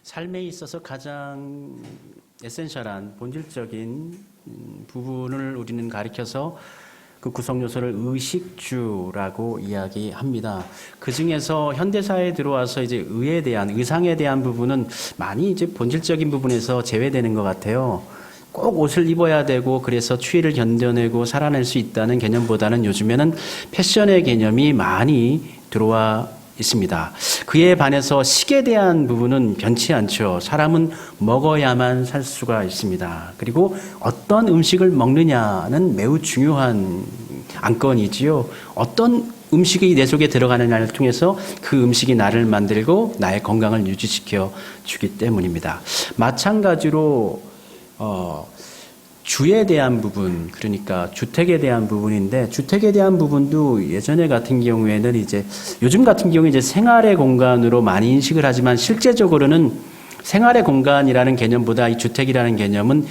삶에 있어서 가장 에센셜한 본질적인 부분을 우리는 가리켜서 그 구성 요소를 의식주라고 이야기합니다. 그 중에서 현대사에 들어와서 이제 의에 대한, 의상에 대한 부분은 많이 이제 본질적인 부분에서 제외되는 것 같아요. 꼭 옷을 입어야 되고 그래서 추위를 견뎌내고 살아낼 수 있다는 개념보다는 요즘에는 패션의 개념이 많이 들어와 있습니다. 그에 반해서 식에 대한 부분은 변치 않죠. 사람은 먹어야만 살 수가 있습니다. 그리고 어떤 음식을 먹느냐는 매우 중요한 안건이지요. 어떤 음식이 내 속에 들어가느냐를 통해서 그 음식이 나를 만들고 나의 건강을 유지시켜 주기 때문입니다. 마찬가지로 주에 대한 부분, 그러니까 주택에 대한 부분인데, 주택에 대한 부분도 예전에 같은 경우에는 이제, 요즘 같은 경우에 이제 생활의 공간으로 많이 인식을 하지만 실제적으로는 생활의 공간이라는 개념보다 이 주택이라는 개념은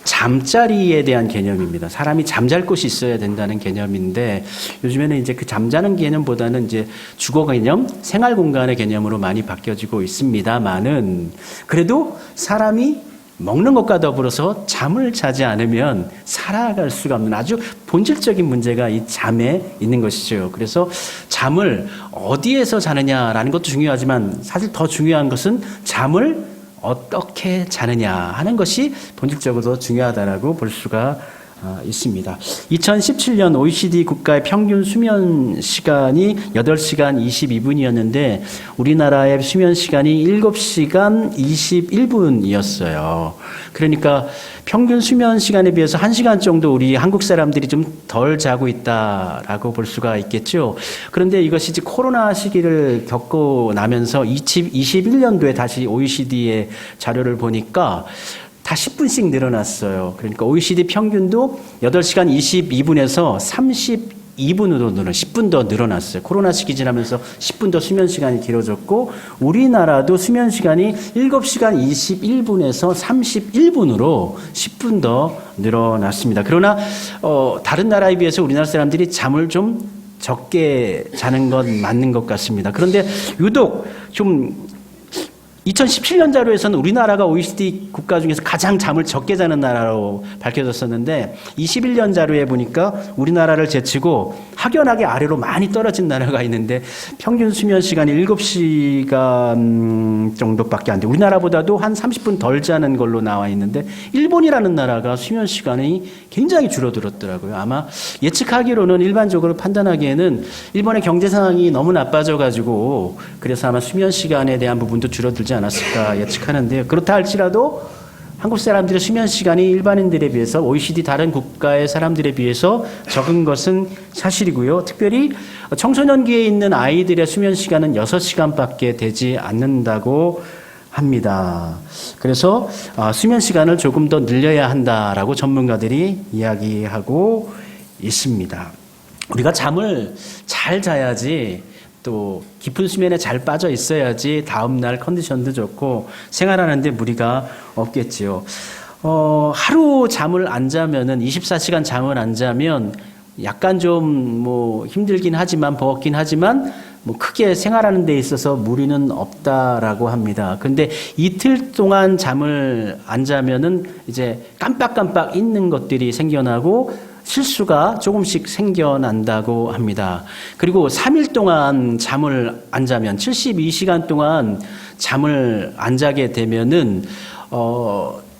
잠자리에 대한 개념입니다. 사람이 잠잘 곳이 있어야 된다는 개념인데, 요즘에는 이제 그 잠자는 개념보다는 이제 주거 개념, 생활 공간의 개념으로 많이 바뀌어지고 있습니다만은, 그래도 사람이 먹는 것과 더불어서 잠을 자지 않으면 살아갈 수가 없는 아주 본질적인 문제가 이 잠에 있는 것이죠. 그래서 잠을 어디에서 자느냐라는 것도 중요하지만 사실 더 중요한 것은 잠을 어떻게 자느냐 하는 것이 본질적으로 중요하다라고 볼 수가 있습니다. 2017년 OECD 국가의 평균 수면 시간이 8시간 22분이었는데 우리나라의 수면 시간이 7시간 21분이었어요. 그러니까 평균 수면 시간에 비해서 1시간 정도 우리 한국 사람들이 좀 덜 자고 있다라고 볼 수가 있겠죠. 그런데 이것이 이제 코로나 시기를 겪고 나면서 2021년도에 다시 OECD의 자료를 보니까 다 10분씩 늘어났어요. 그러니까 OECD 평균도 8시간 22분에서 32분으로 10분 더 늘어났어요. 코로나 시기 지나면서 10분 더 수면 시간이 길어졌고 우리나라도 수면 시간이 7시간 21분에서 31분으로 10분 더 늘어났습니다. 그러나 다른 나라에 비해서 우리나라 사람들이 잠을 좀 적게 자는 건 맞는 것 같습니다. 그런데 유독 좀 2017년 자료에서는 우리나라가 OECD 국가 중에서 가장 잠을 적게 자는 나라로 밝혀졌었는데 21년 자료에 보니까 우리나라를 제치고 확연하게 아래로 많이 떨어진 나라가 있는데 평균 수면 시간이 7시간 정도밖에 안 돼요. 우리나라보다도 한 30분 덜 자는 걸로 나와 있는데 일본이라는 나라가 수면 시간이 굉장히 줄어들었더라고요. 아마 예측하기로는 일반적으로 판단하기에는 일본의 경제 상황이 너무 나빠져가지고 그래서 아마 수면 시간에 대한 부분도 줄어들지 않았을까 예측하는데요. 그렇다 할지라도 한국 사람들의 수면 시간이 일반인들에 비해서 OECD 다른 국가의 사람들에 비해서 적은 것은 사실이고요. 특별히 청소년기에 있는 아이들의 수면 시간은 6시간밖에 되지 않는다고 합니다. 그래서 수면 시간을 조금 더 늘려야 한다라고 전문가들이 이야기하고 있습니다. 우리가 잠을 잘 자야지 또 깊은 수면에 잘 빠져 있어야지 다음날 컨디션도 좋고 생활하는데 무리가 없겠지요. 하루 잠을 안 자면은 24시간 잠을 안 자면 약간 좀 뭐 힘들긴 하지만 버겁긴 하지만 뭐 크게 생활하는 데 있어서 무리는 없다라고 합니다. 근데 이틀 동안 잠을 안 자면은 이제 깜빡깜빡 잊는 것들이 생겨나고 실수가 조금씩 생겨난다고 합니다. 그리고 3일 동안 잠을 안 자면 72시간 동안 잠을 안 자게 되면은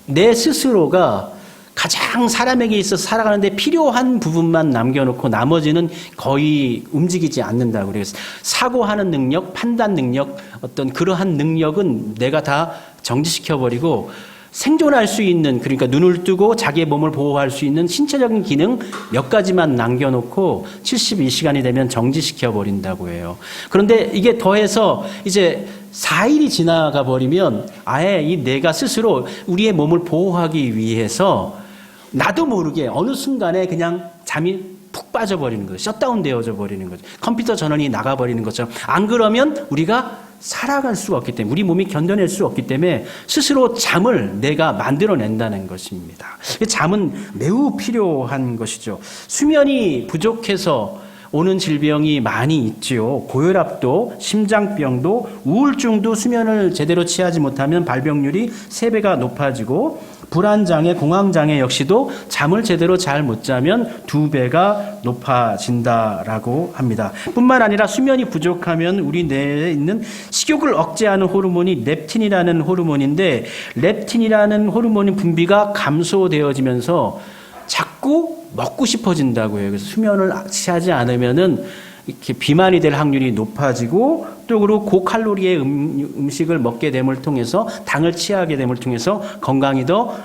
내 스스로가 가장 사람에게 있어서 살아가는데 필요한 부분만 남겨놓고 나머지는 거의 움직이지 않는다고 그래서 사고하는 능력, 판단 능력, 어떤 그러한 능력은 내가 다 정지시켜버리고 생존할 수 있는 그러니까 눈을 뜨고 자기의 몸을 보호할 수 있는 신체적인 기능 몇 가지만 남겨놓고 72시간이 되면 정지시켜 버린다고 해요. 그런데 이게 더해서 이제 4일이 지나가 버리면 아예 이 내가 스스로 우리의 몸을 보호하기 위해서 나도 모르게 어느 순간에 그냥 잠이 푹 빠져버리는 거죠. 셧다운 되어져 버리는 거죠. 컴퓨터 전원이 나가버리는 것처럼. 안 그러면 우리가 살아갈 수가 없기 때문에 우리 몸이 견뎌낼 수 없기 때문에 스스로 잠을 내가 만들어낸다는 것입니다. 잠은 매우 필요한 것이죠. 수면이 부족해서 오는 질병이 많이 있지요. 고혈압도, 심장병도, 우울증도 수면을 제대로 취하지 못하면 발병률이 3배가 높아지고, 불안장애, 공황장애 역시도 잠을 제대로 잘 못 자면 2배가 높아진다라고 합니다. 뿐만 아니라 수면이 부족하면 우리 뇌에 있는 식욕을 억제하는 호르몬이 렙틴이라는 호르몬인데, 렙틴이라는 호르몬의 분비가 감소되어지면서 자꾸 먹고 싶어진다고 해요. 그래서 수면을 취하지 않으면은 이렇게 비만이 될 확률이 높아지고, 또 그리고 고칼로리의 음식을 먹게 됨을 통해서, 당을 취하게 됨을 통해서 건강이 더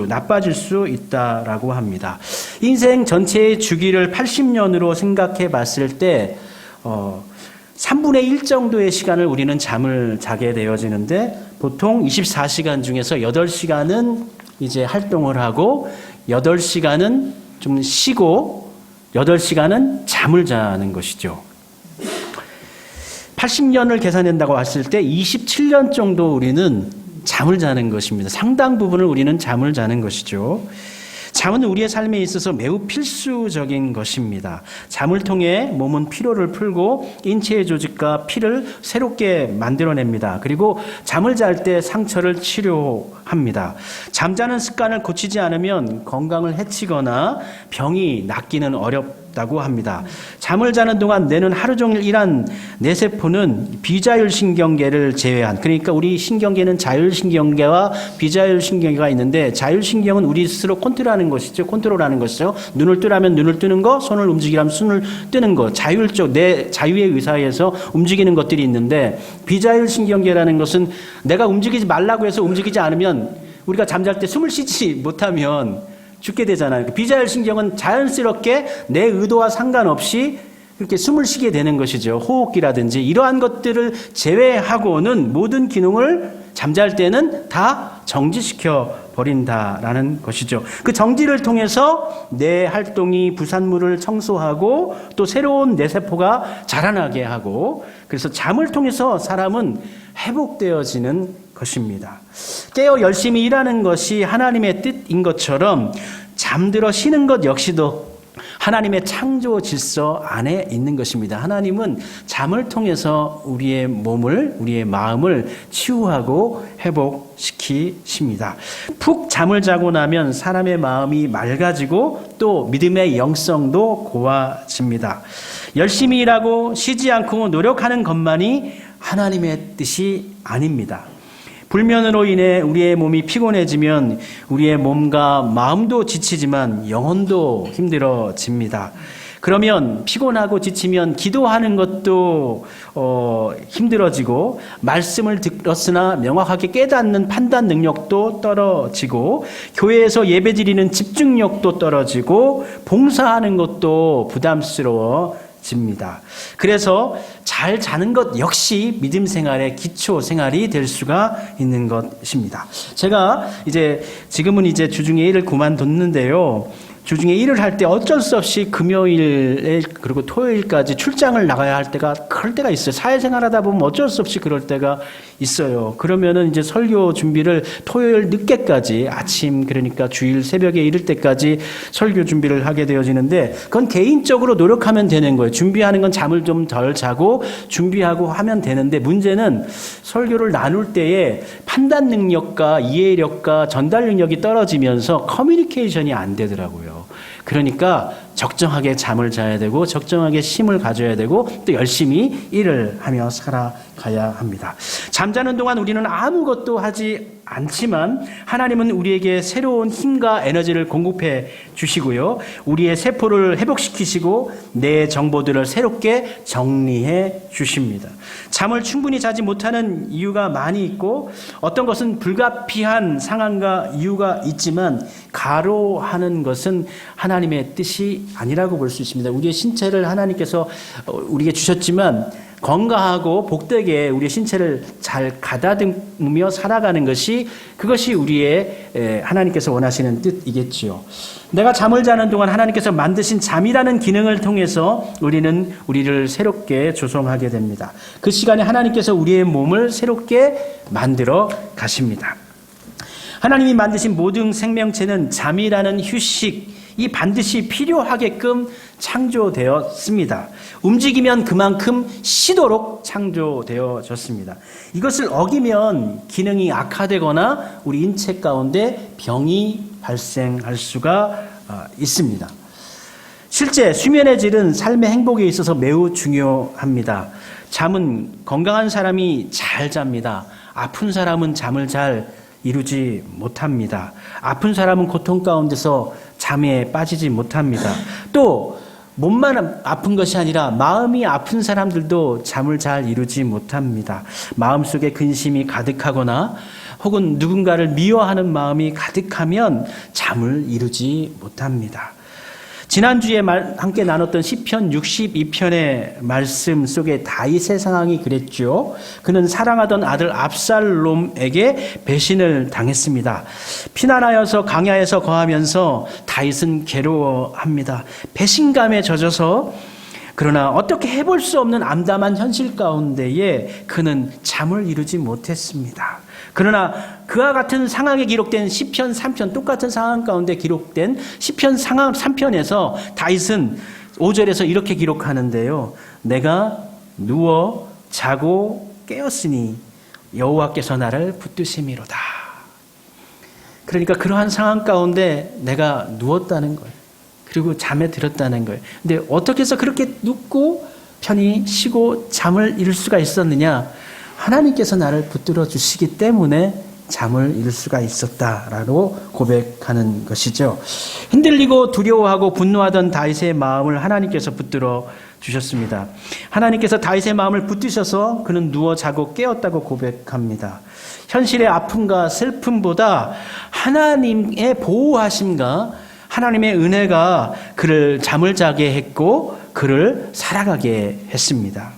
나빠질 수 있다라고 합니다. 인생 전체의 주기를 80년으로 생각해 봤을 때 3분의 1 정도의 시간을 우리는 잠을 자게 되어지는데, 보통 24시간 중에서 8시간은 이제 활동을 하고 8시간은 좀 쉬고 8시간은 잠을 자는 것이죠. 80년을 계산한다고 했을 때 27년 정도 우리는 잠을 자는 것입니다. 상당 부분을 우리는 잠을 자는 것이죠. 잠은 우리의 삶에 있어서 매우 필수적인 것입니다. 잠을 통해 몸은 피로를 풀고 인체의 조직과 피를 새롭게 만들어냅니다. 그리고 잠을 잘 때 상처를 치료합니다. 잠자는 습관을 고치지 않으면 건강을 해치거나 병이 낫기는 어렵다고 합니다. 잠을 자는 동안 뇌는 하루 종일 일한 뇌세포는 비자율신경계를 제외한, 그러니까 우리 신경계는 자율신경계와 비자율신경계가 있는데, 자율신경은 우리 스스로 컨트롤하는 것이죠. 눈을 뜨라면 눈을 뜨는 거, 손을 움직이라면 손을 뜨는 거, 내 자유의 의사에서 움직이는 것들이 있는데, 비자율신경계라는 것은 내가 움직이지 말라고 해서 움직이지 않으면, 우리가 잠잘 때 숨을 쉬지 못하면 죽게 되잖아요. 비자율신경은 자연스럽게 내 의도와 상관없이 이렇게 숨을 쉬게 되는 것이죠. 호흡기라든지 이러한 것들을 제외하고는 모든 기능을 잠잘 때는 다 정지시켜 버린다라는 것이죠. 그 정지를 통해서 뇌 활동이 부산물을 청소하고 또 새로운 뇌세포가 자라나게 하고, 그래서 잠을 통해서 사람은 회복되어지는 것입니다. 깨어 열심히 일하는 것이 하나님의 뜻인 것처럼 잠들어 쉬는 것 역시도 하나님의 창조 질서 안에 있는 것입니다. 하나님은 잠을 통해서 우리의 몸을, 우리의 마음을 치유하고 회복시키십니다. 푹 잠을 자고 나면 사람의 마음이 맑아지고 또 믿음의 영성도 고와집니다. 열심히 일하고 쉬지 않고 노력하는 것만이 하나님의 뜻이 아닙니다. 불면으로 인해 우리의 몸이 피곤해지면 우리의 몸과 마음도 지치지만 영혼도 힘들어집니다. 그러면 피곤하고 지치면 기도하는 것도 힘들어지고, 말씀을 들었으나 명확하게 깨닫는 판단 능력도 떨어지고, 교회에서 예배 드리는 집중력도 떨어지고, 봉사하는 것도 부담스러워집니다. 그래서 잘 자는 것 역시 믿음 생활의 기초 생활이 될 수가 있는 것입니다. 제가 지금은 주중에 일을 그만뒀는데요. 주중에 일을 할 때 어쩔 수 없이 금요일에 그리고 토요일까지 출장을 나가야 할 때가 그럴 때가 있어요. 사회생활하다 보면 어쩔 수 없이 그럴 때가 있어요. 그러면은 설교 준비를 토요일 늦게까지, 아침 그러니까 주일 새벽에 이를 때까지 설교 준비를 하게 되어지는데, 그건 개인적으로 노력하면 되는 거예요. 준비하는 건 잠을 좀 덜 자고 준비하고 하면 되는데, 문제는 설교를 나눌 때에 판단 능력과 이해력과 전달 능력이 떨어지면서 커뮤니케이션이 안 되더라고요. 그러니까 적정하게 잠을 자야 되고 적정하게 쉼을 가져야 되고 또 열심히 일을 하며 살아가야 합니다. 잠자는 동안 우리는 아무것도 하지 않지만 하나님은 우리에게 새로운 힘과 에너지를 공급해 주시고요. 우리의 세포를 회복시키시고 내 정보들을 새롭게 정리해 주십니다. 잠을 충분히 자지 못하는 이유가 많이 있고, 어떤 것은 불가피한 상황과 이유가 있지만 가로하는 것은 하나님의 뜻이 아니라고 볼 수 있습니다. 우리의 신체를 하나님께서 우리에게 주셨지만 건강하고 복되게 우리의 신체를 잘 가다듬으며 살아가는 것이, 그것이 우리의 하나님께서 원하시는 뜻이겠지요. 내가 잠을 자는 동안 하나님께서 만드신 잠이라는 기능을 통해서 우리를 새롭게 조성하게 됩니다. 그 시간에 하나님께서 우리의 몸을 새롭게 만들어 가십니다. 하나님이 만드신 모든 생명체는 잠이라는 휴식, 이 반드시 필요하게끔 창조되었습니다. 움직이면 그만큼 쉬도록 창조되어졌습니다. 이것을 어기면 기능이 악화되거나 우리 인체 가운데 병이 발생할 수가 있습니다. 실제 수면의 질은 삶의 행복에 있어서 매우 중요합니다. 잠은 건강한 사람이 잘 잡니다. 아픈 사람은 잠을 잘 이루지 못합니다. 아픈 사람은 고통 가운데서 잠에 빠지지 못합니다. 또 몸만 아픈 것이 아니라 마음이 아픈 사람들도 잠을 잘 이루지 못합니다. 마음속에 근심이 가득하거나 혹은 누군가를 미워하는 마음이 가득하면 잠을 이루지 못합니다. 지난주에 함께 나눴던 시편 62편의 말씀 속에 다윗의 상황이 그랬죠. 그는 사랑하던 아들 압살롬에게 배신을 당했습니다. 피난하여서 광야에서 거하면서 다윗은 괴로워합니다. 배신감에 젖어서 그러나 어떻게 해볼 수 없는 암담한 현실 가운데에 그는 잠을 이루지 못했습니다. 그러나 그와 같은 상황에 기록된 시편 3편, 똑같은 상황 가운데 기록된 시편 3편에서 다윗은 5절에서 이렇게 기록하는데요. 내가 누워 자고 깨었으니 여호와께서 나를 붙드심이로다. 그러니까 그러한 상황 가운데 내가 누웠다는 거예요. 그리고 잠에 들었다는 거예요. 근데 어떻게 해서 그렇게 눕고 편히 쉬고 잠을 이룰 수가 있었느냐? 하나님께서 나를 붙들어 주시기 때문에 잠을 이룰 수가 있었다라고 고백하는 것이죠. 흔들리고 두려워하고 분노하던 다윗의 마음을 하나님께서 붙들어 주셨습니다. 하나님께서 다윗의 마음을 붙드셔서 그는 누워 자고 깨었다고 고백합니다. 현실의 아픔과 슬픔보다 하나님의 보호하심과 하나님의 은혜가 그를 잠을 자게 했고 그를 살아가게 했습니다.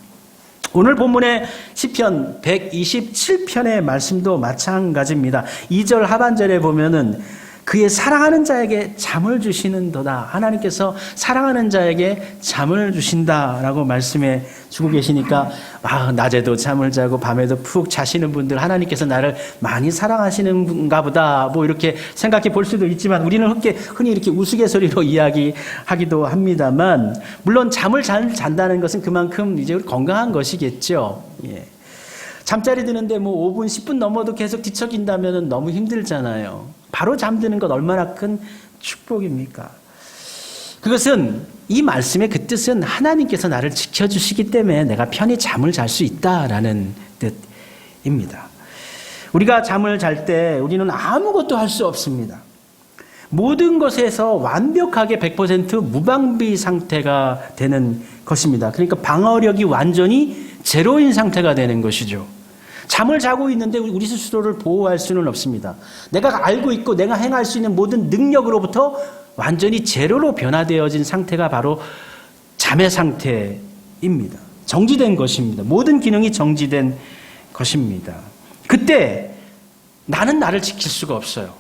오늘 본문의 시편 127편의 말씀도 마찬가지입니다. 2절 하반절에 보면은 그의 사랑하는 자에게 잠을 주시는도다. 하나님께서 사랑하는 자에게 잠을 주신다라고 말씀해 주고 계시니까 낮에도 잠을 자고 밤에도 푹 자시는 분들 하나님께서 나를 많이 사랑하시는가 보다 뭐 이렇게 생각해 볼 수도 있지만 우리는 흔히 이렇게 우스갯소리로 이야기하기도 합니다만 물론 잠을 잘 잔다는 것은 그만큼 이제 건강한 것이겠죠. 예. 잠자리 드는데 뭐 5분, 10분 넘어도 계속 뒤척인다면 너무 힘들잖아요. 바로 잠드는 것 얼마나 큰 축복입니까? 그것은 이 말씀의 그 뜻은 하나님께서 나를 지켜주시기 때문에 내가 편히 잠을 잘 수 있다라는 뜻입니다. 우리가 잠을 잘 때 우리는 아무것도 할 수 없습니다. 모든 것에서 완벽하게 100% 무방비 상태가 되는 것입니다. 그러니까 방어력이 완전히 제로인 상태가 되는 것이죠. 잠을 자고 있는데 우리 스스로를 보호할 수는 없습니다. 내가 알고 있고 내가 행할 수 있는 모든 능력으로부터 완전히 제로로 변화되어진 상태가 바로 잠의 상태입니다. 정지된 것입니다. 모든 기능이 정지된 것입니다. 그때 나는 나를 지킬 수가 없어요.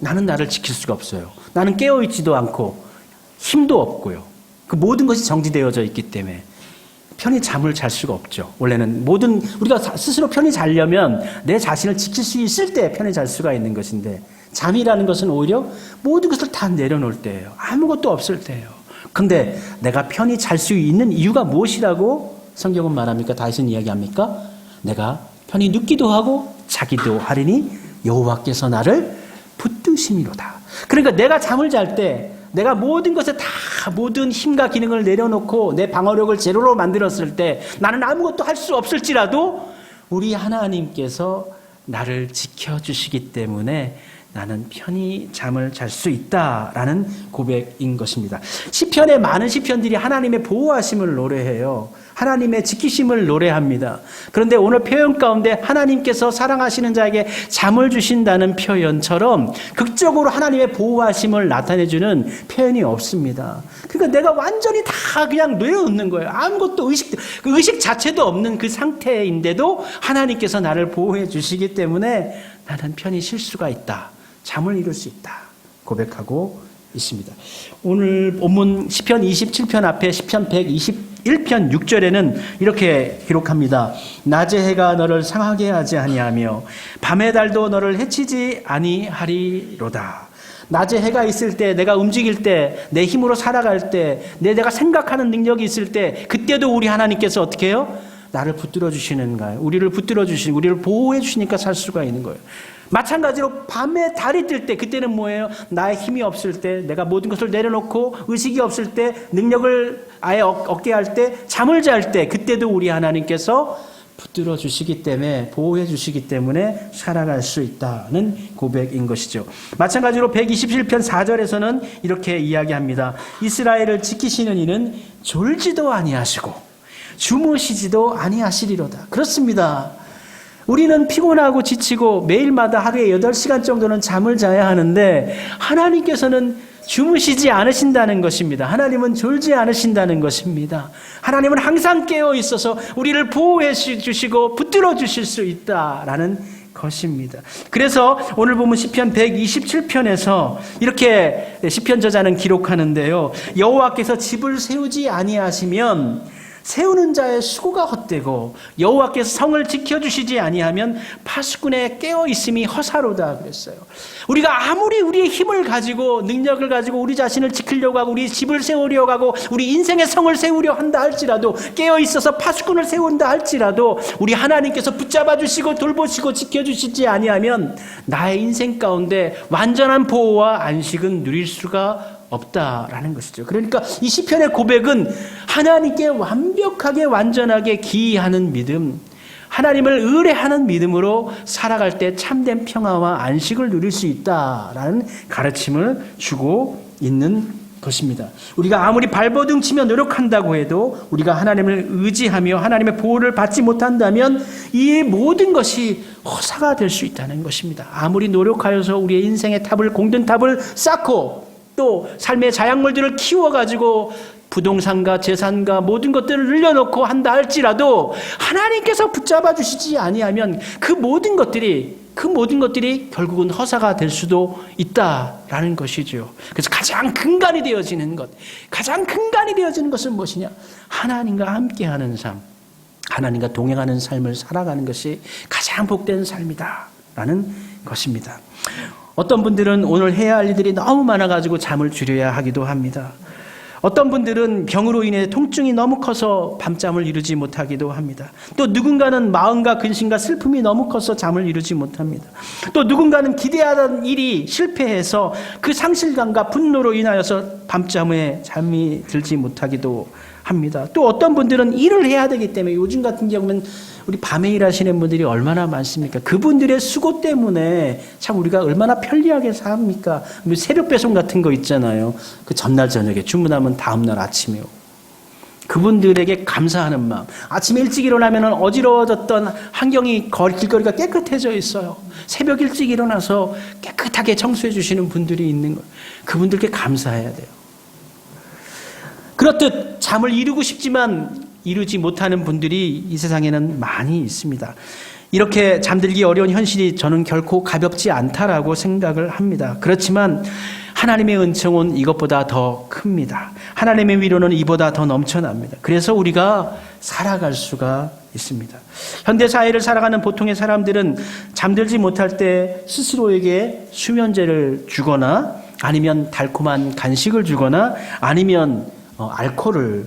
나는 나를 지킬 수가 없어요. 나는 깨어있지도 않고 힘도 없고요. 그 모든 것이 정지되어져 있기 때문에 편히 잠을 잘 수가 없죠. 원래는 우리가 스스로 편히 자려면 내 자신을 지킬 수 있을 때 편히 잘 수가 있는 것인데 잠이라는 것은 오히려 모든 것을 다 내려놓을 때예요. 아무것도 없을 때예요. 그런데 내가 편히 잘 수 있는 이유가 무엇이라고 성경은 말합니까? 다윗은 이야기합니까? 내가 편히 눕기도 하고 자기도 하리니 여호와께서 나를 붙드심이로다. 그러니까 내가 잠을 잘 때 내가 모든 것에 다 모든 힘과 기능을 내려놓고 내 방어력을 제로로 만들었을 때 나는 아무것도 할 수 없을지라도 우리 하나님께서 나를 지켜주시기 때문에 나는 편히 잠을 잘 수 있다라는 고백인 것입니다. 시편의 많은 시편들이 하나님의 보호하심을 노래해요. 하나님의 지키심을 노래합니다. 그런데 오늘 표현 가운데 하나님께서 사랑하시는 자에게 잠을 주신다는 표현처럼 극적으로 하나님의 보호하심을 나타내주는 표현이 없습니다. 그러니까 내가 완전히 다 그냥 내려놓는 거예요. 아무것도 의식 자체도 없는 그 상태인데도 하나님께서 나를 보호해 주시기 때문에 나는 편히 쉴 수가 있다. 잠을 이룰 수 있다. 고백하고 있습니다. 오늘 본문 시편 27편 앞에 시편 121편 6절에는 이렇게 기록합니다. 낮의 해가 너를 상하게 하지 아니하며 밤의 달도 너를 해치지 아니하리로다. 낮에 해가 있을 때, 내가 움직일 때, 내 힘으로 살아갈 때, 내가 생각하는 능력이 있을 때, 그때도 우리 하나님께서 어떻게 해요? 나를 붙들어 주시는가요? 우리를 붙들어 주시고 우리를 보호해 주시니까 살 수가 있는 거예요. 마찬가지로 밤에 달이 뜰 때, 그때는 뭐예요? 나의 힘이 없을 때, 내가 모든 것을 내려놓고 의식이 없을 때, 능력을 아예 얻게 할 때, 잠을 잘 때, 그때도 우리 하나님께서 붙들어 주시기 때문에, 보호해 주시기 때문에 살아갈 수 있다는 고백인 것이죠. 마찬가지로 127편 4절에서는 이렇게 이야기합니다. 이스라엘을 지키시는 이는 졸지도 아니하시고 주무시지도 아니하시리로다. 그렇습니다. 우리는 피곤하고 지치고 매일마다 하루에 8시간 정도는 잠을 자야 하는데 하나님께서는 주무시지 않으신다는 것입니다. 하나님은 졸지 않으신다는 것입니다. 하나님은 항상 깨어 있어서 우리를 보호해 주시고 붙들어 주실 수 있다라는 것입니다. 그래서 오늘 보면 시편 127편에서 이렇게 시편 저자는 기록하는데요. 여호와께서 집을 세우지 아니하시면 세우는 자의 수고가 헛되고 여호와께서 성을 지켜주시지 아니하면 파수꾼의 깨어있음이 허사로다 그랬어요. 우리가 아무리 우리의 힘을 가지고 능력을 가지고 우리 자신을 지키려고 하고 우리 집을 세우려고 하고 우리 인생의 성을 세우려 한다 할지라도 깨어있어서 파수꾼을 세운다 할지라도 우리 하나님께서 붙잡아 주시고 돌보시고 지켜주시지 아니하면 나의 인생 가운데 완전한 보호와 안식은 누릴 수가 없다라는 것이죠. 그러니까 이 시편의 고백은 하나님께 완벽하게 완전하게 기이하는 믿음, 하나님을 의뢰하는 믿음으로 살아갈 때 참된 평화와 안식을 누릴 수 있다라는 가르침을 주고 있는 것입니다. 우리가 아무리 발버둥 치며 노력한다고 해도 우리가 하나님을 의지하며 하나님의 보호를 받지 못한다면 이 모든 것이 허사가 될 수 있다는 것입니다. 아무리 노력하여서 우리의 인생의 탑을 공든 탑을 쌓고 또 삶의 자양물들을 키워가지고 부동산과 재산과 모든 것들을 늘려놓고 한다 할지라도 하나님께서 붙잡아 주시지 아니하면 그 모든 것들이 결국은 허사가 될 수도 있다라는 것이죠. 그래서 가장 근간이 되어지는 것은 무엇이냐? 하나님과 함께하는 삶, 하나님과 동행하는 삶을 살아가는 것이 가장 복된 삶이다라는 것입니다. 어떤 분들은 오늘 해야 할 일들이 너무 많아가지고 잠을 줄여야 하기도 합니다. 어떤 분들은 병으로 인해 통증이 너무 커서 밤잠을 이루지 못하기도 합니다. 또 누군가는 마음과 근심과 슬픔이 너무 커서 잠을 이루지 못합니다. 또 누군가는 기대하던 일이 실패해서 그 상실감과 분노로 인하여서 밤잠에 잠이 들지 못하기도 합니다. 또 어떤 분들은 일을 해야 되기 때문에 요즘 같은 경우는 우리 밤에 일하시는 분들이 얼마나 많습니까? 그분들의 수고 때문에 참 우리가 얼마나 편리하게 삽니까? 새벽 배송 같은 거 있잖아요. 그 전날 저녁에 주문하면 다음날 아침에 오고. 그분들에게 감사하는 마음. 아침에 일찍 일어나면 어지러워졌던 환경이 길거리가 깨끗해져 있어요. 새벽 일찍 일어나서 깨끗하게 청소해 주시는 분들이 있는 거예요. 그분들께 감사해야 돼요. 그렇듯 잠을 이루고 싶지만 이루지 못하는 분들이 이 세상에는 많이 있습니다. 이렇게 잠들기 어려운 현실이 저는 결코 가볍지 않다라고 생각을 합니다. 그렇지만 하나님의 은총은 이것보다 더 큽니다. 하나님의 위로는 이보다 더 넘쳐납니다. 그래서 우리가 살아갈 수가 있습니다. 현대사회를 살아가는 보통의 사람들은 잠들지 못할 때 스스로에게 수면제를 주거나 아니면 달콤한 간식을 주거나 아니면 알코올을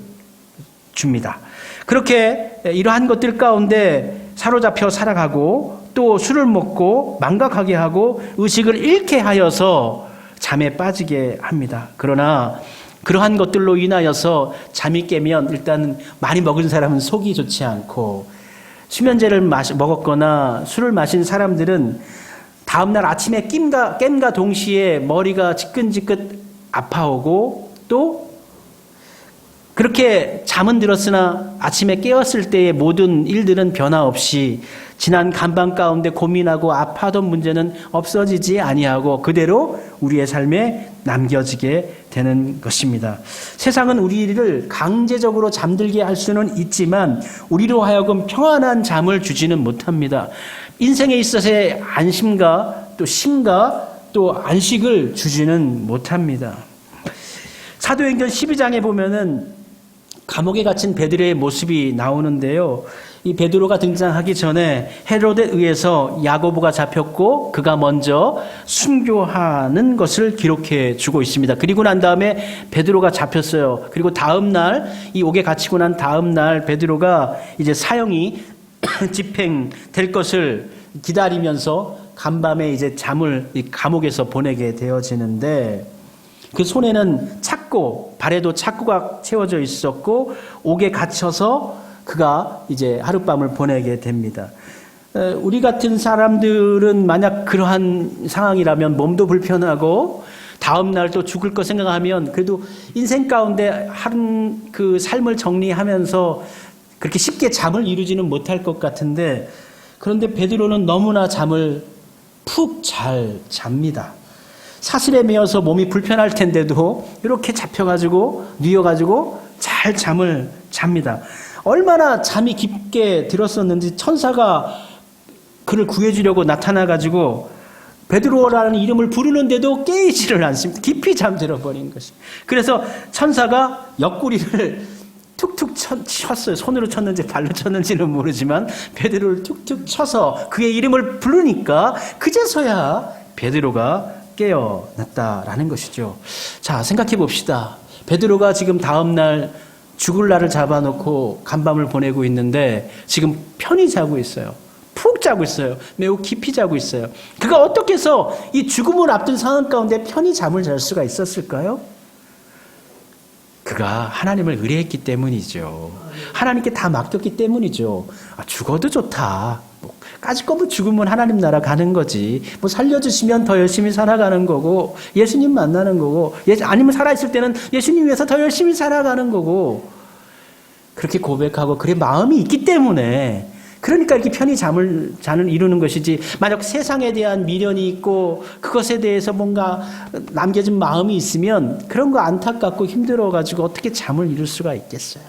줍니다. 그렇게 이러한 것들 가운데 사로잡혀 살아가고 또 술을 먹고 망각하게 하고 의식을 잃게 하여서 잠에 빠지게 합니다. 그러나 그러한 것들로 인하여서 잠이 깨면 일단 많이 먹은 사람은 속이 좋지 않고 수면제를 먹었거나 술을 마신 사람들은 다음날 아침에 깸과 동시에 머리가 지끈지끈 아파오고 또 그렇게 잠은 들었으나 아침에 깨었을 때의 모든 일들은 변화 없이 지난 간밤 가운데 고민하고 아파하던 문제는 없어지지 아니하고 그대로 우리의 삶에 남겨지게 되는 것입니다. 세상은 우리를 강제적으로 잠들게 할 수는 있지만 우리로 하여금 평안한 잠을 주지는 못합니다. 인생에 있어서의 안심과 또 쉼과 또 안식을 주지는 못합니다. 사도행전 12장에 보면은 감옥에 갇힌 베드로의 모습이 나오는데요. 이 베드로가 등장하기 전에 헤롯에 의해서 야고보가 잡혔고 그가 먼저 순교하는 것을 기록해 주고 있습니다. 그리고 난 다음에 베드로가 잡혔어요. 그리고 다음 날, 이 옥에 갇히고 난 다음 날 베드로가 이제 사형이 집행될 것을 기다리면서 간밤에 이제 잠을 이 감옥에서 보내게 되어지는데, 그 손에는 착고, 발에도 착고가 채워져 있었고 옥에 갇혀서 그가 이제 하룻밤을 보내게 됩니다. 우리 같은 사람들은 만약 그러한 상황이라면 몸도 불편하고 다음 날 또 죽을 거 생각하면 그래도 인생 가운데 한 그 삶을 정리하면서 그렇게 쉽게 잠을 이루지는 못할 것 같은데, 그런데 베드로는 너무나 잠을 푹 잘 잡니다. 사슬에 매어서 몸이 불편할 텐데도 이렇게 잡혀가지고 뉘어가지고 잘 잠을 잡니다. 얼마나 잠이 깊게 들었었는지 천사가 그를 구해주려고 나타나가지고 베드로라는 이름을 부르는데도 깨이지를 않습니다. 깊이 잠들어 버린 것이. 그래서 천사가 옆구리를 툭툭 쳤어요. 손으로 쳤는지 발로 쳤는지는 모르지만 베드로를 툭툭 쳐서 그의 이름을 부르니까 그제서야 베드로가 깨어났다라는 것이죠. 자, 생각해 봅시다. 베드로가 지금 다음 날 죽을 날을 잡아놓고 간밤을 보내고 있는데 지금 편히 자고 있어요. 푹 자고 있어요. 매우 깊이 자고 있어요. 그가 어떻게 해서 이 죽음을 앞둔 상황 가운데 편히 잠을 잘 수가 있었을까요? 그가 하나님을 의뢰했기 때문이죠. 하나님께 다 맡겼기 때문이죠. 죽어도 좋다. 까짓 거면 죽으면 하나님 나라 가는 거지. 뭐 살려주시면 더 열심히 살아가는 거고, 예수님 만나는 거고, 아니면 살아있을 때는 예수님 위해서 더 열심히 살아가는 거고, 그렇게 고백하고 그의 마음이 있기 때문에, 그러니까 이렇게 편히 잠을 이루는 것이지, 만약 세상에 대한 미련이 있고 그것에 대해서 뭔가 남겨진 마음이 있으면 그런 거 안타깝고 힘들어가지고 어떻게 잠을 이룰 수가 있겠어요.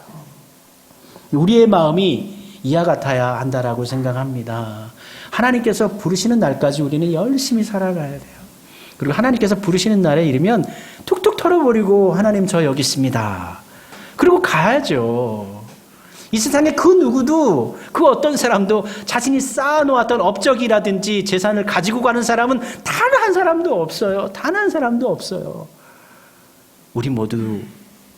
우리의 마음이 이와 같아야 한다라고 생각합니다. 하나님께서 부르시는 날까지 우리는 열심히 살아가야 돼요. 그리고 하나님께서 부르시는 날에 이르면 툭툭 털어버리고 하나님 저 여기 있습니다. 그리고 가야죠. 이 세상에 그 누구도, 그 어떤 사람도 자신이 쌓아놓았던 업적이라든지 재산을 가지고 가는 사람은 단 한 사람도 없어요. 단 한 사람도 없어요. 우리 모두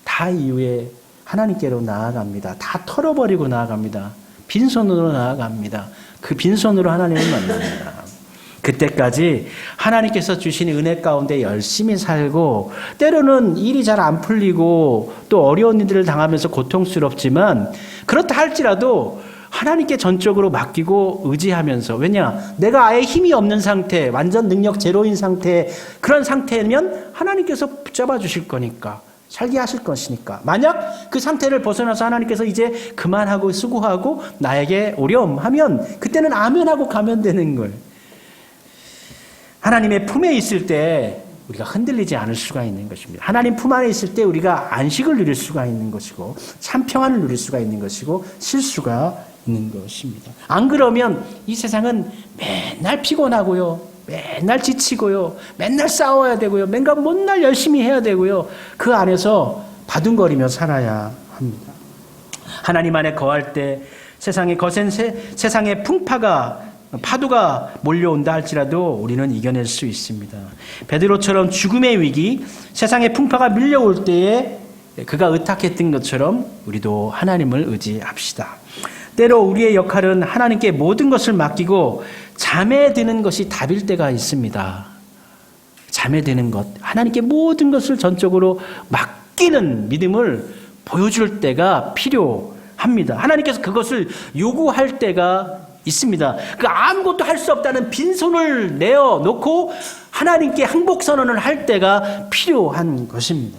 다 이후에 하나님께로 나아갑니다. 다 털어버리고 나아갑니다. 빈손으로 나아갑니다. 그 빈손으로 하나님을 만납니다. 그때까지 하나님께서 주신 은혜 가운데 열심히 살고, 때로는 일이 잘 안 풀리고 또 어려운 일들을 당하면서 고통스럽지만, 그렇다 할지라도 하나님께 전적으로 맡기고 의지하면서, 왜냐? 내가 아예 힘이 없는 상태, 완전 능력 제로인 상태, 그런 상태면 하나님께서 붙잡아 주실 거니까, 살게 하실 것이니까. 만약 그 상태를 벗어나서 하나님께서 이제 그만하고 수고하고 나에게 오렴 하면 그때는 아멘 하고 가면 되는 거예요. 하나님의 품에 있을 때 우리가 흔들리지 않을 수가 있는 것입니다. 하나님 품 안에 있을 때 우리가 안식을 누릴 수가 있는 것이고, 참 평안을 누릴 수가 있는 것이고, 쉴 수가 있는 것입니다. 안 그러면 이 세상은 맨날 피곤하고요, 맨날 지치고요, 맨날 싸워야 되고요, 맨날 열심히 해야 되고요, 그 안에서 바둥거리며 살아야 합니다. 하나님 안에 거할 때 세상의 거센 세상의 파도가 몰려온다 할지라도 우리는 이겨낼 수 있습니다. 베드로처럼 죽음의 위기, 세상의 풍파가 밀려올 때에 그가 의탁했던 것처럼 우리도 하나님을 의지합시다. 때로 우리의 역할은 하나님께 모든 것을 맡기고 잠에 드는 것이 답일 때가 있습니다. 잠에 드는 것, 하나님께 모든 것을 전적으로 맡기는 믿음을 보여줄 때가 필요합니다. 하나님께서 그것을 요구할 때가 있습니다. 그 아무것도 할 수 없다는 빈손을 내어놓고 하나님께 항복선언을 할 때가 필요한 것입니다.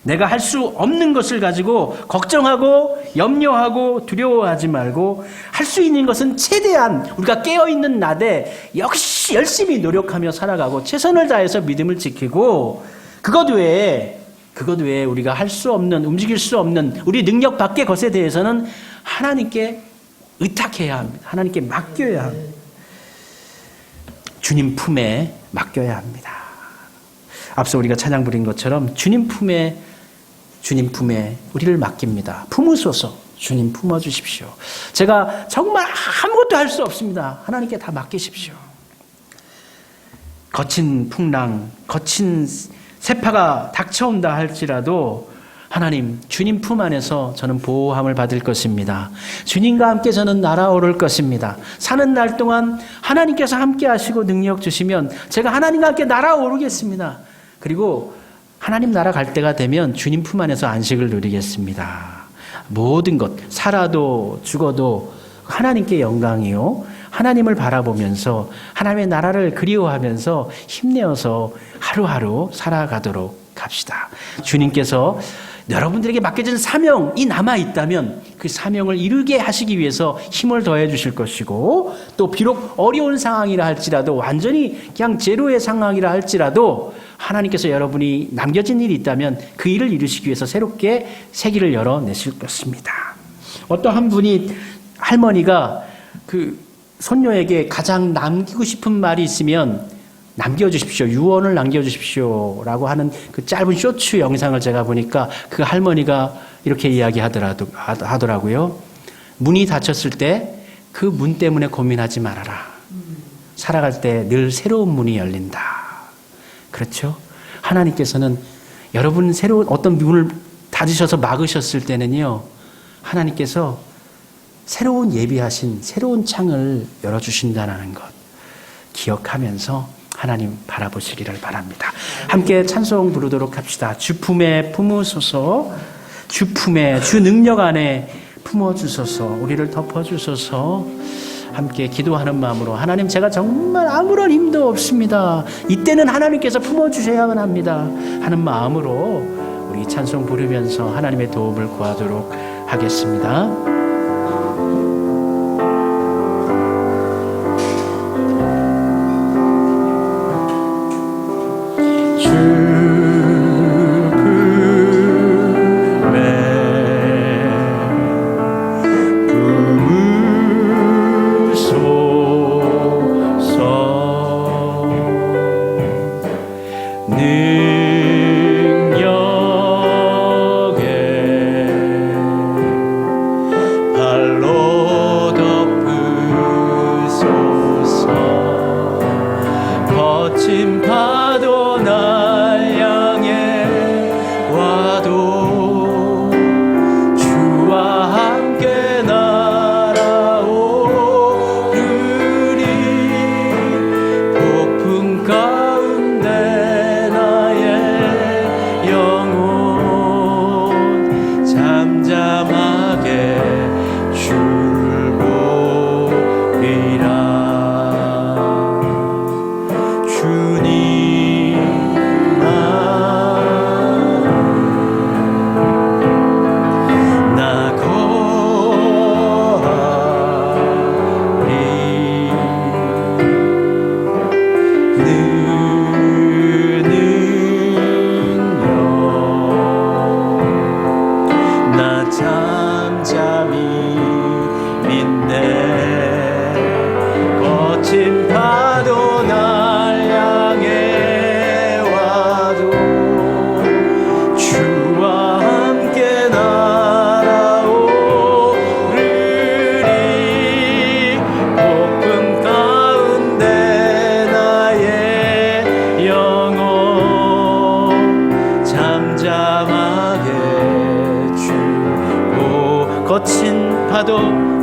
내가 할 수 없는 것을 가지고 걱정하고 염려하고 두려워하지 말고, 할 수 있는 것은 최대한 우리가 깨어있는 낮에 역시 열심히 노력하며 살아가고 최선을 다해서 믿음을 지키고, 그것 외에 우리가 할 수 없는, 움직일 수 없는 우리 능력 밖의 것에 대해서는 하나님께 의탁해야 합니다. 하나님께 맡겨야 합니다. 주님 품에 맡겨야 합니다. 앞서 우리가 찬양 부린 것처럼 주님 품에 주님 품에 우리를 맡깁니다. 품으소서. 주님 품어주십시오. 제가 정말 아무것도 할 수 없습니다. 하나님께 다 맡기십시오. 거친 풍랑, 거친 세파가 닥쳐온다 할지라도 하나님, 주님 품 안에서 저는 보호함을 받을 것입니다. 주님과 함께 저는 날아오를 것입니다. 사는 날 동안 하나님께서 함께 하시고 능력 주시면 제가 하나님과 함께 날아오르겠습니다. 그리고 하나님 나라 갈 때가 되면 주님 품 안에서 안식을 누리겠습니다. 모든 것, 살아도 죽어도 하나님께 영광이요. 하나님을 바라보면서 하나님의 나라를 그리워하면서 힘내어서 하루하루 살아가도록 합시다. 주님께서 여러분들에게 맡겨진 사명이 남아있다면 그 사명을 이루게 하시기 위해서 힘을 더해 주실 것이고, 또 비록 어려운 상황이라 할지라도, 완전히 그냥 제로의 상황이라 할지라도 하나님께서 여러분이 남겨진 일이 있다면 그 일을 이루시기 위해서 새롭게 새 길을 열어내실 것입니다. 어떠한 분이, 할머니가 그 손녀에게 가장 남기고 싶은 말이 있으면 남겨주십시오. 유언을 남겨주십시오. 라고 하는 그 짧은 쇼츠 영상을 제가 보니까 그 할머니가 이렇게 이야기하더라고요. 문이 닫혔을 때 그 문 때문에 고민하지 말아라. 살아갈 때 늘 새로운 문이 열린다. 그렇죠? 하나님께서는 여러분 새로운 어떤 문을 닫으셔서 막으셨을 때는요, 하나님께서 새로운 예비하신 새로운 창을 열어주신다는 것 기억하면서 하나님 바라보시기를 바랍니다. 함께 찬송 부르도록 합시다. 주 품에 품으소서. 주 품에, 주 능력 안에 품어주소서. 우리를 덮어주소서. 함께 기도하는 마음으로, 하나님 제가 정말 아무런 힘도 없습니다. 이때는 하나님께서 품어주셔야만 합니다 하는 마음으로 우리 찬송 부르면서 하나님의 도움을 구하도록 하겠습니다.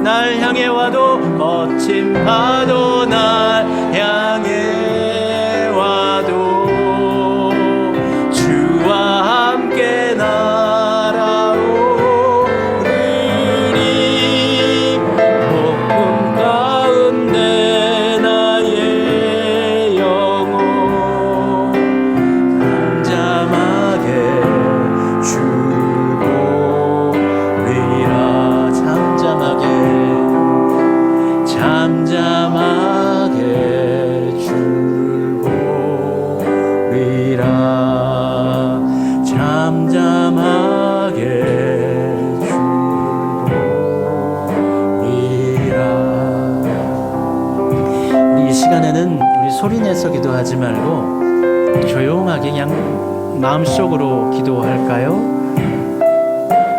날 향해 와도 거친 파도 날 향해 와도 주와 함께 날아오르리 폭풍 가운데 나의 영혼 잠잠하게 주보리라 잠잠하게 줄보리라 잠잠하게 줄보리라. 이 시간에는 우리 소리내서 기도하지 말고 조용하게 그냥 마음속으로 기도할까요?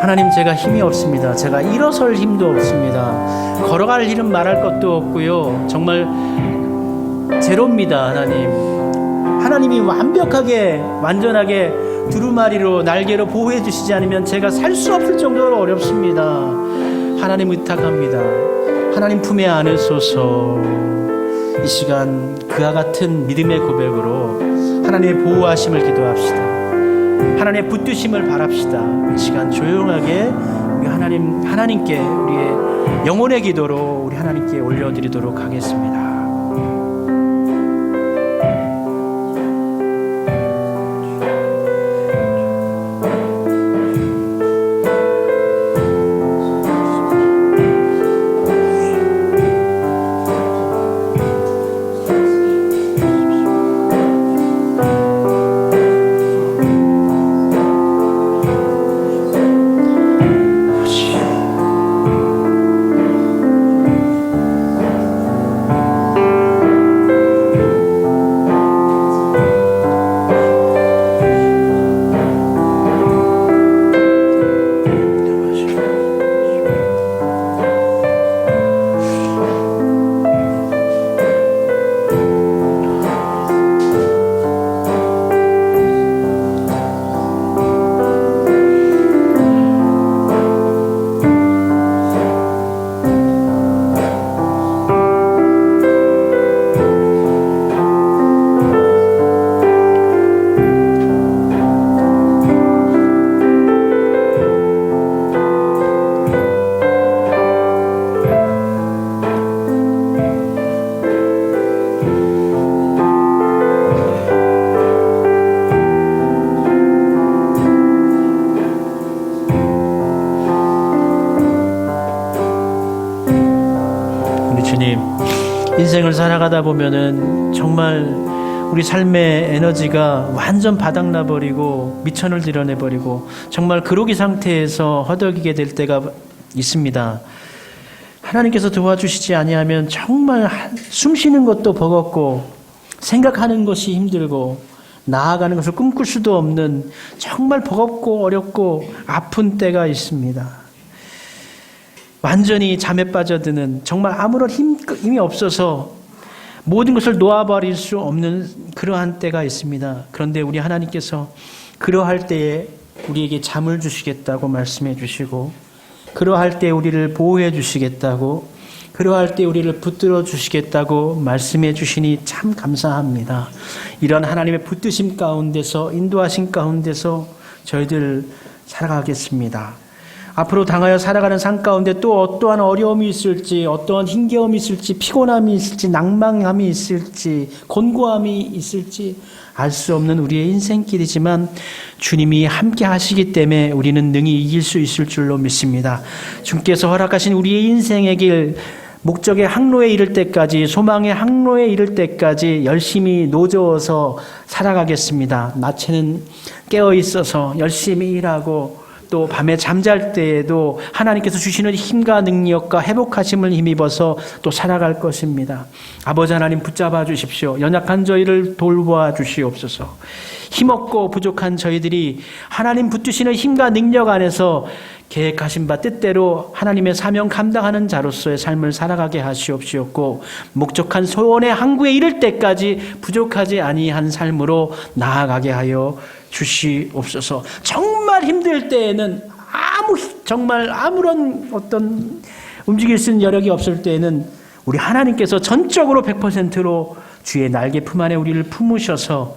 하나님, 제가 힘이 없습니다. 제가 일어설 힘도 없습니다. 걸어갈 일은 말할 것도 없고요. 정말 제로입니다. 하나님이 완벽하게 완전하게 두루마리로 날개로 보호해 주시지 않으면 제가 살 수 없을 정도로 어렵습니다. 하나님 의탁합니다. 하나님 품에 안으소서. 이 시간 그와 같은 믿음의 고백으로 하나님의 보호하심을 기도합시다. 하나님의 붙드심을 바랍시다. 이 시간 조용하게 우리 하나님께 우리의 영혼의 기도로 우리 하나님께 올려드리도록 하겠습니다. 주님, 인생을 살아가다 보면은 정말 우리 삶의 에너지가 완전 바닥나버리고 미천을 드러내버리고 정말 그로기 상태에서 허덕이게 될 때가 있습니다. 하나님께서 도와주시지 아니하면 정말 숨쉬는 것도 버겁고 생각하는 것이 힘들고 나아가는 것을 꿈꿀 수도 없는 정말 버겁고 어렵고 아픈 때가 있습니다. 완전히 잠에 빠져드는 정말 아무런 힘이 없어서 모든 것을 놓아버릴 수 없는 그러한 때가 있습니다. 그런데 우리 하나님께서 그러할 때에 우리에게 잠을 주시겠다고 말씀해 주시고 그러할 때 우리를 보호해 주시겠다고 그러할 때 우리를 붙들어 주시겠다고 말씀해 주시니 참 감사합니다. 이런 하나님의 붙드심 가운데서 인도하심 가운데서 저희들 살아가겠습니다. 앞으로 당하여 살아가는 삶 가운데 또 어떠한 어려움이 있을지 어떠한 힘겨움이 있을지 피곤함이 있을지 낭망함이 있을지 곤고함이 있을지 알 수 없는 우리의 인생길이지만 주님이 함께 하시기 때문에 우리는 능히 이길 수 있을 줄로 믿습니다. 주께서 허락하신 우리의 인생의 길 목적의 항로에 이를 때까지 소망의 항로에 이를 때까지 열심히 노져서 살아가겠습니다. 낮에는 깨어 있어서 열심히 일하고 또 밤에 잠잘 때에도 하나님께서 주시는 힘과 능력과 회복하심을 힘입어서 또 살아갈 것입니다. 아버지 하나님 붙잡아 주십시오. 연약한 저희를 돌보아 주시옵소서. 힘없고 부족한 저희들이 하나님 붙드시는 힘과 능력 안에서 계획하신 바 뜻대로 하나님의 사명 감당하는 자로서의 삶을 살아가게 하시옵시었고 목적한 소원의 항구에 이를 때까지 부족하지 아니한 삶으로 나아가게 하여 주시옵소서. 정말 힘들 때에는 정말 아무런 어떤 움직일 수 있는 여력이 없을 때에는 우리 하나님께서 전적으로 100%로 주의 날개 품 안에 우리를 품으셔서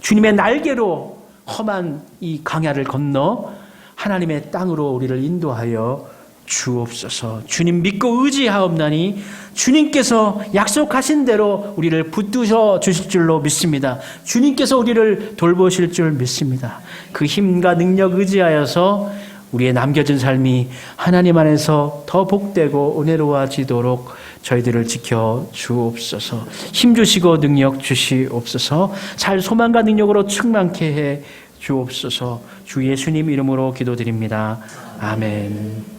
주님의 날개로 험한 이 광야를 건너 하나님의 땅으로 우리를 인도하여 주옵소서. 주님 믿고 의지하옵나니 주님께서 약속하신 대로 우리를 붙드셔 주실 줄로 믿습니다. 주님께서 우리를 돌보실 줄 믿습니다. 그 힘과 능력 의지하여서 우리의 남겨진 삶이 하나님 안에서 더 복되고 은혜로워지도록 저희들을 지켜 주옵소서. 힘 주시고 능력 주시옵소서. 잘 소망과 능력으로 충만케 해 주옵소서. 주 예수님 이름으로 기도드립니다. 아멘.